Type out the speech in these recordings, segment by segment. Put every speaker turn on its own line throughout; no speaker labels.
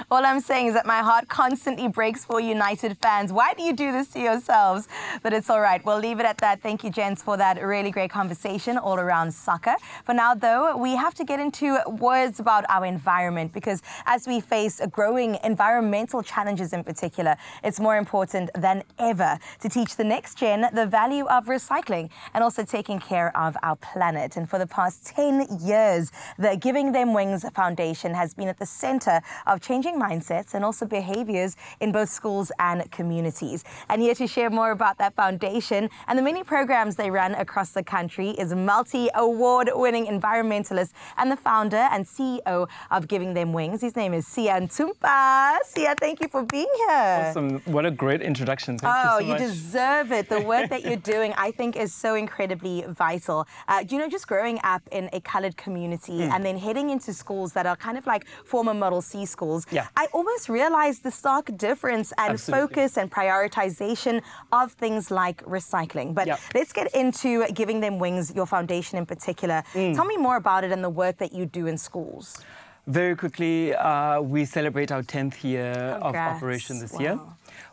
All I'm saying is that my heart constantly breaks for United fans. Why do you do this to yourselves? But it's all right. We'll leave it at that. Thank you, gents, for that really great conversation all around soccer. For now, though, we have to get into words about our environment because as we face growing environmental challenges in particular, it's more important than ever to teach the next gen the value of recycling and also taking care of our planet. And for the past 10 years, the Giving Them Wings Foundation has been at the center of changing mindsets and also behaviors in both schools and communities. And here to share more about that foundation and the many programs they run across the country is multi-award-winning environmentalist and the founder and CEO of Giving Them Wings. His name is Siya Ntsumpa. Siya, thank you for being here.
Awesome. What a great introduction. Thank you so much.
You deserve it. The work that you're doing, I think, is so incredibly vital. You know, just growing up in a colored community and then heading into schools that are kind of like former Model C schools, I almost realized the stark difference and focus and prioritization of things like recycling. But let's get into Giving Them Wings, your foundation in particular. Tell me more about it and the work that you do in schools.
Very quickly, we celebrate our 10th year of operation this year.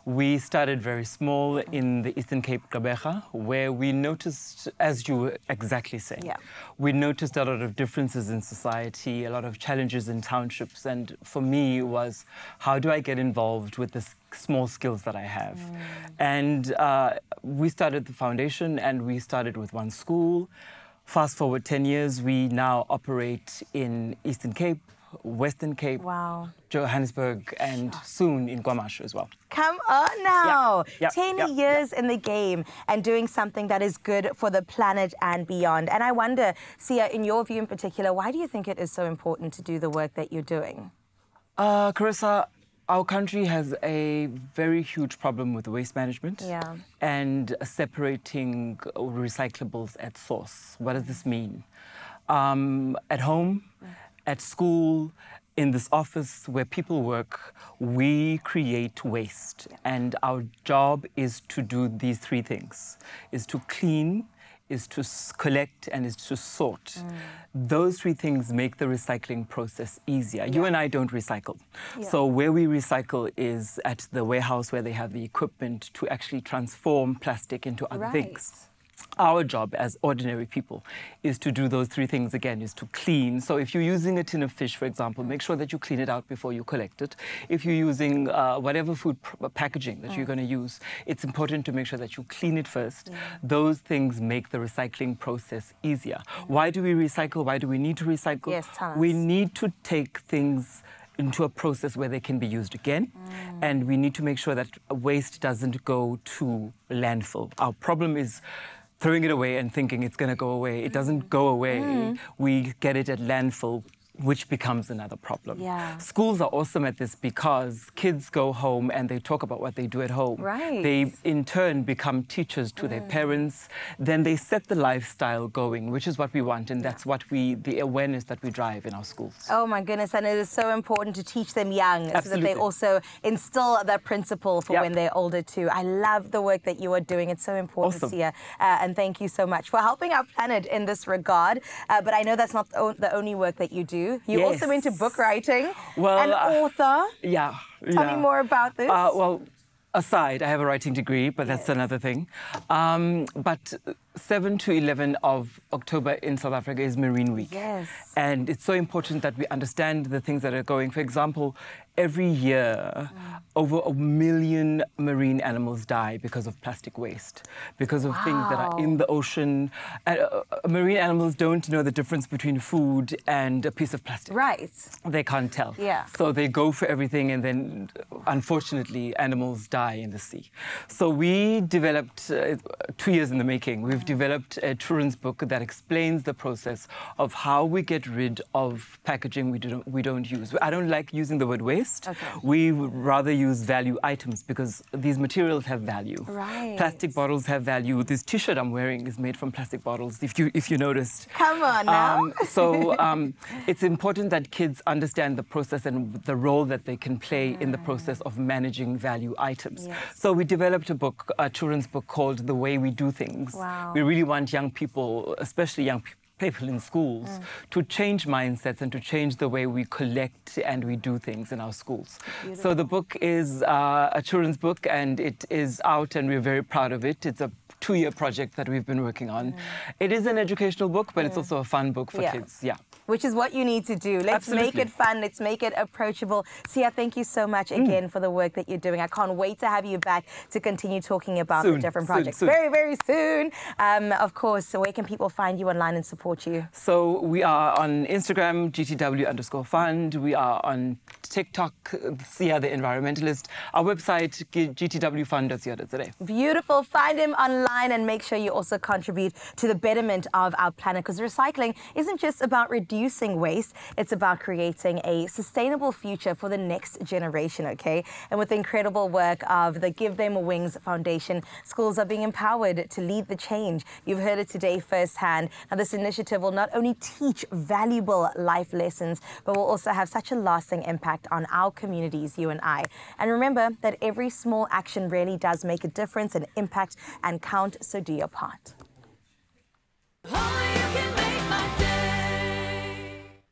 We started very small in the Eastern Cape, Gqeberha, where we noticed, as you were exactly saying, we noticed a lot of differences in society, a lot of challenges in townships. And for me was, how do I get involved with the small skills that I have? And we started the foundation and we started with one school. Fast forward 10 years, we now operate in Eastern Cape, Western Cape, Johannesburg, and soon in KwaMashu as well.
Come on now. 10 years in the game and doing something that is good for the planet and beyond. And I wonder, Siya, in your view in particular, why do you think it is so important to do the work that you're doing?
Carissa, our country has a very huge problem with waste management and separating recyclables at source. What does this mean? At home, at school, in this office where people work, we create waste. And our job is to do these three things, is to clean, is to collect, and is to sort. Those three things make the recycling process easier. You and I don't recycle. So where we recycle is at the warehouse where they have the equipment to actually transform plastic into other things. Our job as ordinary people is to do those three things again, is to clean. So if you're using a tin of fish, for example, make sure that you clean it out before you collect it. If you're using whatever food packaging that you're going to use, it's important to make sure that you clean it first. Those things make the recycling process easier. Why do we recycle? Why do we need to recycle?
Yes, tell us.
We need to take things into a process where they can be used again. And we need to make sure that waste doesn't go to landfill. Our problem is throwing it away and thinking it's going to go away. It doesn't go away. We get it at landfill, which becomes another problem. Schools are awesome at this because kids go home and they talk about what they do at home. They, in turn, become teachers to their parents. Then they set the lifestyle going, which is what we want. And that's what the awareness that we drive in our schools.
Oh, my goodness. And it is so important to teach them young so that they also instill that principle for when they're older, too. I love the work that you are doing. It's so important, Siya. And thank you so much for helping our planet in this regard. But I know that's not the only work that you do. You're also into book writing, an author. Tell me more about this.
Well, aside, I have a writing degree, but that's another thing. But 7 to 11 of October in South Africa is Marine Week. And it's so important that we understand the things that are going. For example, every year, over 1 million marine animals die because of plastic waste, because of things that are in the ocean. Marine animals don't know the difference between food and a piece of plastic. They can't tell. So they go for everything, and then, unfortunately, animals die in the sea. So we developed, 2 years in the making, we've developed a children's book that explains the process of how we get rid of packaging we don't use. I don't like using the word waste. We would rather use value items because these materials have value. Plastic bottles have value. This T-shirt I'm wearing is made from plastic bottles, if you noticed.
Come on now.
So it's important that kids understand the process and the role that they can play in the process of managing value items. So we developed a book, a children's book called The Way We Do Things. We really want young people, especially young people in schools to change mindsets and to change the way we collect and we do things in our schools. Beautiful. So the book is a children's book, and it is out, and we're very proud of it. It's a 2-year project that we've been working on. It is an educational book, but it's also a fun book for kids. Yeah.
Which is what you need to do. Let's make it fun. Let's make it approachable. Sia, thank you so much again for the work that you're doing. I can't wait to have you back to continue talking about the different projects. Very, very soon. Of course, so where can people find you online and support you?
So we are on Instagram, GTW_fund. We are on TikTok, Sia the Environmentalist. Our website, gtwfund.co.za.
Beautiful. Find him online and make sure you also contribute to the betterment of our planet, because recycling isn't just about reducing waste, it's about creating a sustainable future for the next generation, okay? And with the incredible work of the Give Them Wings Foundation, schools are being empowered to lead the change. You've heard it today firsthand. Now, this initiative will not only teach valuable life lessons, but will also have such a lasting impact on our communities, you and I. And remember that every small action really does make a difference and impact and count, so do your part.